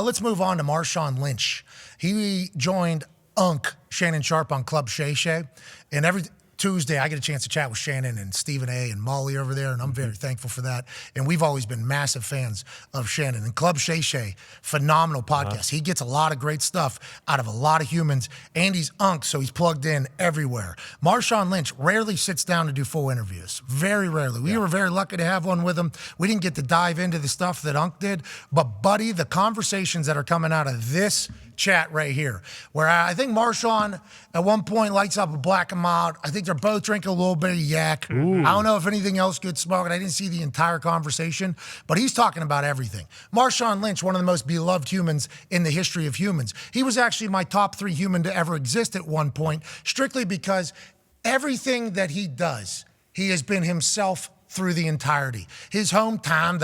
Let's move on to Marshawn Lynch. He joined Shannon Sharp on Club Shay Shay. And every Tuesday, I get a chance to chat with Shannon and Stephen A. and Molly over there, and I'm very thankful for that. And we've always been massive fans of Shannon. And Club Shay Shay, phenomenal podcast. He gets a lot of great stuff out of a lot of humans, and he's so he's plugged in everywhere. Marshawn Lynch rarely sits down to do full interviews. Very rarely. We were very lucky to have one with him. We didn't get to dive into the stuff that did, but buddy, the conversations that are coming out of this chat right here, where I think Marshawn at one point lights up a black him out. I think they're both drinking a little bit of yak. Ooh. I don't know if anything else gets smoked. I didn't see the entire conversation, but he's talking about everything. Marshawn Lynch, one of the most beloved humans in the history of humans. He was actually my top 3 human to ever exist at one point, strictly because everything that he does, he has been himself through the entirety. His hometown,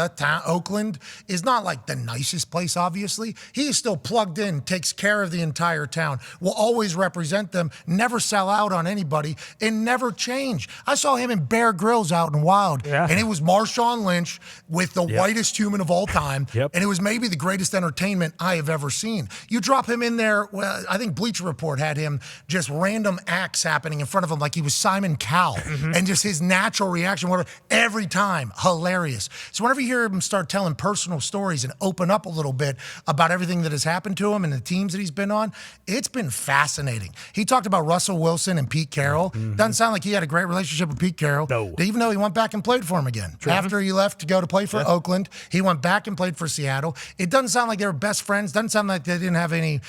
Oakland, is not like the nicest place, obviously. He is still plugged in, takes care of the entire town, will always represent them, never sell out on anybody, and never change. I saw him in Bear Grylls out in Wild, and it was Marshawn Lynch with the whitest human of all time, and it was maybe the greatest entertainment I have ever seen. You drop him in there, well, I think Bleacher Report had him just random acts happening in front of him like he was Simon Cowell, and just his natural reaction, every time, hilarious. So whenever you hear him start telling personal stories and open up a little bit about everything that has happened to him and the teams that he's been on, it's been fascinating. He talked about Russell Wilson and Pete Carroll. Doesn't sound like he had a great relationship with Pete Carroll. No. Even though he went back and played for him again. After he left to go to play for Oakland, he went back and played for Seattle. It doesn't sound like they were best friends. Doesn't sound like they didn't have any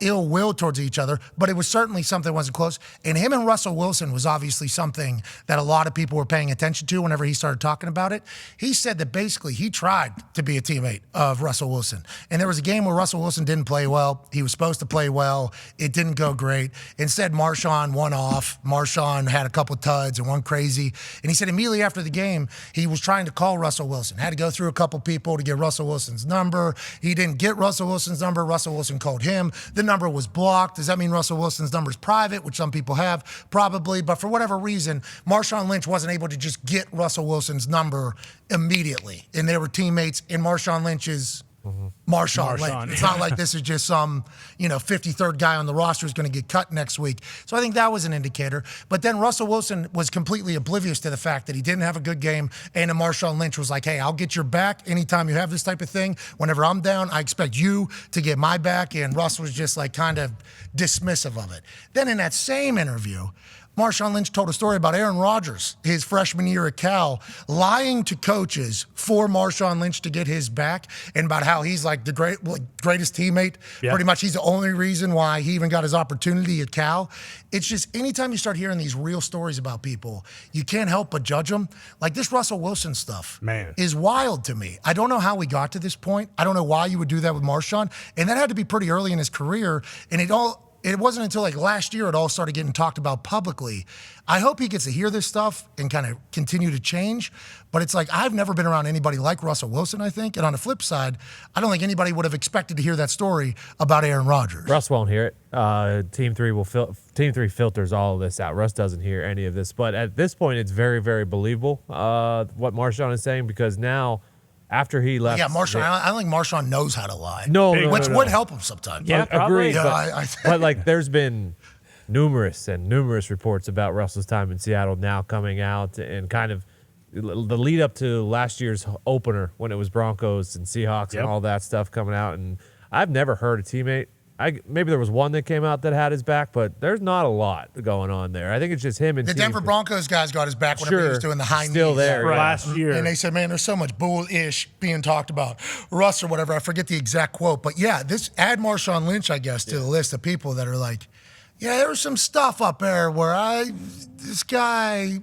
ill will towards each other, but it was certainly something that wasn't close. And him and Russell Wilson was obviously something that a lot of people were paying attention to whenever he started talking about it. He said that basically he tried to be a teammate of Russell Wilson. And there was a game where Russell Wilson didn't play well. He was supposed to play well. It didn't go great. Instead, Marshawn won off. Marshawn had a couple tuds and went crazy. And he said immediately after the game, he was trying to call Russell Wilson. Had to go through a couple people to get Russell Wilson's number. He didn't get Russell Wilson's number. Russell Wilson called him. The number was blocked. Does that mean Russell Wilson's number is private, which some people have? Probably. But for whatever reason, Marshawn Lynch wasn't able to just get Russell Wilson's number immediately. And they were teammates, and Marshawn Lynch is Marshawn Lynch. It's not like this is just some, 53rd guy on the roster who's going to get cut next week. So I think that was an indicator. But then Russell Wilson was completely oblivious to the fact that he didn't have a good game, and then Marshawn Lynch was like, hey, I'll get your back anytime you have this type of thing. Whenever I'm down, I expect you to get my back. And Russ was just like kind of dismissive of it. Then in that same interview, Marshawn Lynch told a story about Aaron Rodgers, his freshman year at Cal, lying to coaches for Marshawn Lynch to get his back, and about how he's like the greatest teammate. Yeah. Pretty much he's the only reason why he even got his opportunity at Cal. It's just anytime you start hearing these real stories about people, you can't help but judge them. Like this Russell Wilson stuff is wild to me. I don't know how we got to this point. I don't know why you would do that with Marshawn. And that had to be pretty early in his career. And it wasn't until like last year it all started getting talked about publicly. I hope he gets to hear this stuff and kind of continue to change. But it's like I've never been around anybody like Russell Wilson, I think. And on the flip side, I don't think anybody would have expected to hear that story about Aaron Rodgers. Russ won't hear it. Team 3 filters all of this out. Russ doesn't hear any of this. But at this point, it's very, very believable what Marshawn is saying, because now after he left. Yeah, Marshawn. I don't think Marshawn knows how to lie. No, which would help him sometimes. Yeah, probably. Agreed. But like, there's been numerous reports about Russell's time in Seattle now coming out, and kind of the lead up to last year's opener when it was Broncos and Seahawks and all that stuff coming out. And I've never heard a teammate. Maybe there was one that came out that had his back, but there's not a lot going on there. I think it's just him and the Denver Broncos guys got his back whenever he was doing the high knee. Still there. Right. Last year. And they said, man, there's so much bull-ish being talked about Russ or whatever. I forget the exact quote. But yeah, add Marshawn Lynch, I guess, to the list of people that are like, yeah, there was some stuff up there where this guy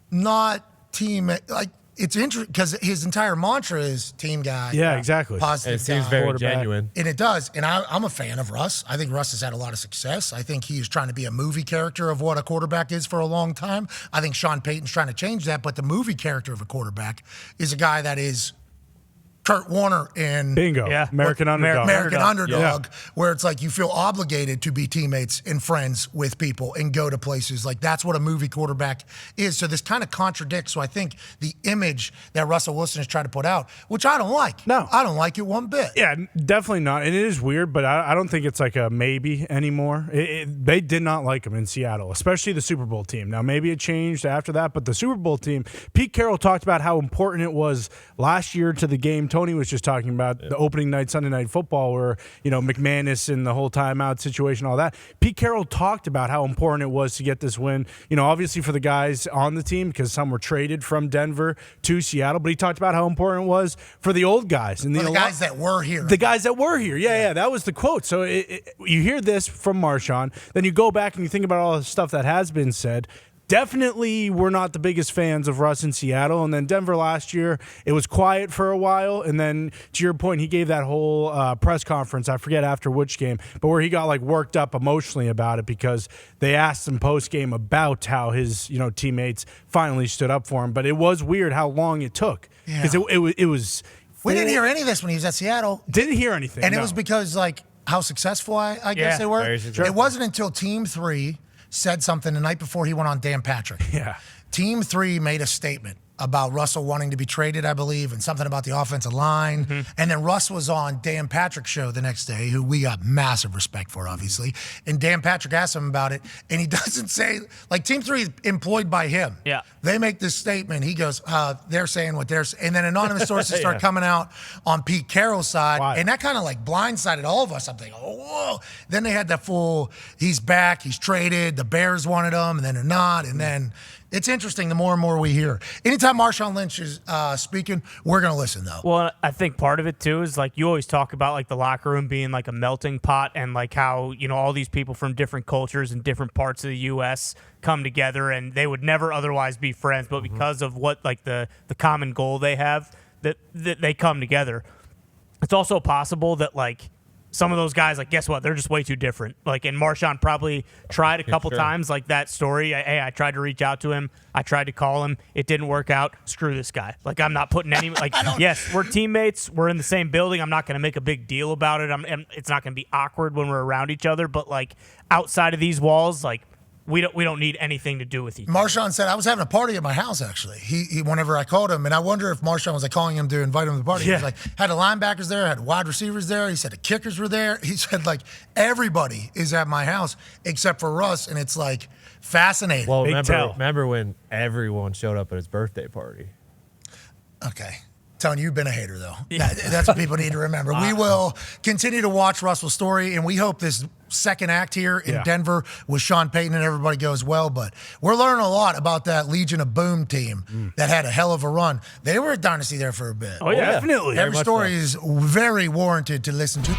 not team, like, it's interesting because his entire mantra is team guy. Yeah, exactly. Positive it seems guy. very genuine. And it does. And I'm a fan of Russ. I think Russ has had a lot of success. I think he's trying to be a movie character of what a quarterback is for a long time. I think Sean Payton's trying to change that. But the movie character of a quarterback is a guy that is Kurt Warner in Bingo. Yeah. American Underdog. American Underdog, where it's like you feel obligated to be teammates and friends with people and go to places. Like that's what a movie quarterback is. So this kind of contradicts. So I think the image that Russell Wilson is trying to put out, which I don't like. No. I don't like it one bit. Yeah, definitely not. And it is weird, but I don't think it's like a maybe anymore. They did not like him in Seattle, especially the Super Bowl team. Now, maybe it changed after that, but the Super Bowl team, Pete Carroll talked about how important it was last year to the game. Tony was just talking about the opening night, Sunday Night Football, where, McManus and the whole timeout situation, all that. Pete Carroll talked about how important it was to get this win, obviously for the guys on the team, because some were traded from Denver to Seattle, but he talked about how important it was for the old guys. And the guys that were here. The guys that were here. Yeah, that was the quote. So you hear this from Marshawn, then you go back and you think about all the stuff that has been said. Definitely, we're not the biggest fans of Russ in Seattle. And then Denver last year, it was quiet for a while. And then, to your point, he gave that whole press conference, I forget after which game, but where he got worked up emotionally about it because they asked him post-game about how his teammates finally stood up for him. But it was weird how long it took. Because it was... We didn't hear any of this when he was at Seattle. Didn't hear anything. And it was because, how successful I guess they were. It wasn't until Team 3 said something the night before he went on Dan Patrick. Yeah. Team 3 made a statement about Russell wanting to be traded, I believe, and something about the offensive line. Mm-hmm. And then Russ was on Dan Patrick's show the next day, who we got massive respect for, obviously. And Dan Patrick asked him about it, and he doesn't say, Team 3 is employed by him. Yeah. They make this statement. He goes, they're saying what they're saying. And then anonymous sources start coming out on Pete Carroll's side. Wow. And that kind of blindsided all of us. I'm thinking, oh, whoa. Then they had that full, he's back, he's traded, the Bears wanted him, and then they're not. And then it's interesting the more and more we hear. Anytime Marshawn Lynch is speaking, we're going to listen, though. Well, I think part of it, too, is you always talk about the locker room being a melting pot and how, all these people from different cultures and different parts of the U.S. come together and they would never otherwise be friends. But because of what, the common goal they have, that they come together. It's also possible that, some of those guys, guess what? They're just way too different. And Marshawn probably tried a couple times, that story. Hey, I tried to reach out to him. I tried to call him. It didn't work out. Screw this guy. I'm not putting any, yes, we're teammates. We're in the same building. I'm not going to make a big deal about it. It's not going to be awkward when we're around each other. But, outside of these walls, we don't need anything to do with each other. Marshawn said, I was having a party at my house, actually. He whenever I called him, and I wonder if Marshawn was calling him to invite him to the party. Yeah. He was had the linebackers there, had wide receivers there. He said the kickers were there. He said, everybody is at my house except for Russ, and it's, fascinating. Well, remember when everyone showed up at his birthday party? Okay. Tony, you've been a hater, though. That's what people need to remember. We will continue to watch Russell's story, and we hope this second act here in Denver with Sean Payton and everybody goes well. But we're learning a lot about that Legion of Boom team that had a hell of a run. They were a dynasty there for a bit. Oh, yeah. Definitely. Every story is very warranted to listen to.